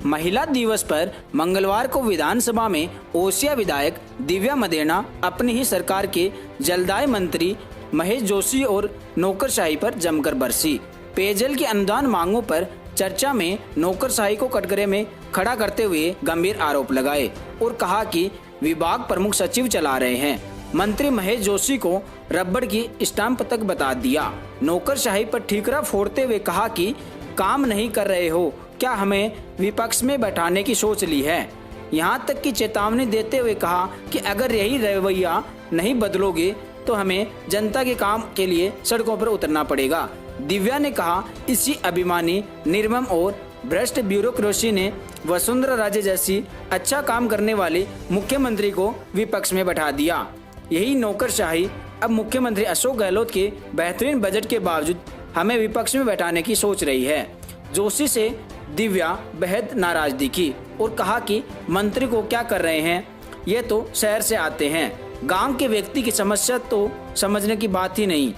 महिला दिवस पर मंगलवार को विधानसभा में ओसिया विधायक दिव्या मदेरणा अपनी ही सरकार के जलदाय मंत्री महेश जोशी और नौकरशाही पर जमकर बरसी। पेयजल की अनुदान मांगों पर चर्चा में नौकरशाही को कटघरे में खड़ा करते हुए गंभीर आरोप लगाए और कहा कि विभाग प्रमुख सचिव चला रहे हैं। मंत्री महेश जोशी को रबड़ की स्टाम्प तक बता दिया। नौकरशाही पर ठीकरा फोड़ते हुए कहा कि काम नहीं कर रहे हो, क्या हमें विपक्ष में बैठाने की सोच ली है। यहाँ तक कि चेतावनी देते हुए कहा कि अगर यही रवैया नहीं बदलोगे तो हमें जनता के काम के लिए सड़कों पर उतरना पड़ेगा। दिव्या ने कहा, इसी अभिमानी, निर्मम और भ्रष्ट ब्यूरोक्रेसी ने वसुंधरा राजे जैसी अच्छा काम करने वाले मुख्यमंत्री को विपक्ष में बैठा दिया। यही नौकरशाही अब मुख्यमंत्री अशोक गहलोत के बेहतरीन बजट के बावजूद हमें विपक्ष में बैठाने की सोच रही है। जोशी से दिव्या बेहद नाराज दिखी और कहा कि मंत्री को क्या कर रहे हैं, ये तो शहर से आते हैं, गांव के व्यक्ति की समस्या तो समझने की बात ही नहीं।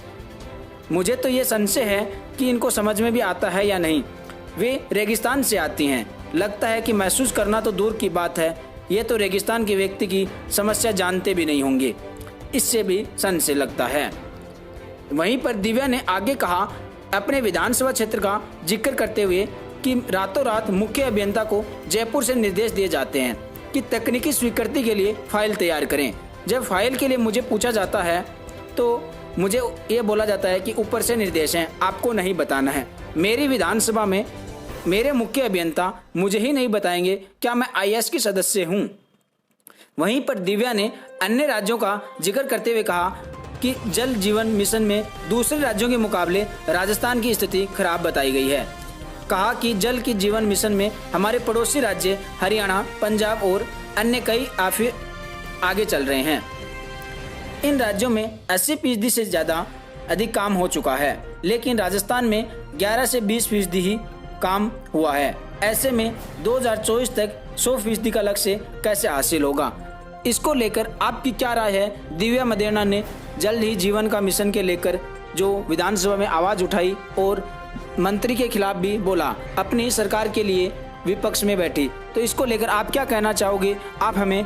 मुझे तो ये संशय है कि इनको समझ में भी आता है या नहीं। वे रेगिस्तान से आती हैं, लगता है कि महसूस करना तो दूर की बात है, ये तो रेगिस्तान के व्यक्ति की समस्या जानते भी नहीं होंगे, इससे भी संशय लगता है। वहीं पर दिव्या ने आगे कहा, अपने विधानसभा क्षेत्र का जिक्र करते हुए कि रातों रात मुख्य अभियंता को जयपुर से निर्देश दिए जाते हैं कि तकनीकी स्वीकृति के लिए फाइल तैयार करें। जब फाइल के लिए मुझे पूछा जाता है तो मुझे ये बोला जाता है कि ऊपर से निर्देश हैं, आपको नहीं बताना है। मेरी विधानसभा में मेरे मुख्य अभियंता मुझे ही नहीं बताएंगे, क्या मैं आईएएस की सदस्य हूँ। वहीं पर दिव्या ने अन्य राज्यों का जिक्र करते हुए कहा कि जल जीवन मिशन में दूसरे राज्यों के मुकाबले राजस्थान की स्थिति खराब बताई गई है। कहा कि जल की जीवन मिशन में हमारे पड़ोसी राज्य हरियाणा, पंजाब और अन्य कई आगे चल रहे हैं। इन राज्यों में 80% से ज़्यादा अधिक काम हो चुका है, लेकिन राजस्थान में 11 से 20% ही काम हुआ है। ऐसे में 2024 तक 100% का लक्ष्य कैसे हासिल होगा, इसको लेकर आपकी क्या राय है। दिव्या मदेरणा ने जल्द ही जीवन का मिशन के लेकर जो विधानसभा में आवाज़ उठाई और मंत्री के खिलाफ भी बोला, अपनी सरकार के लिए विपक्ष में बैठी, तो इसको लेकर आप क्या कहना चाहोगे, आप हमें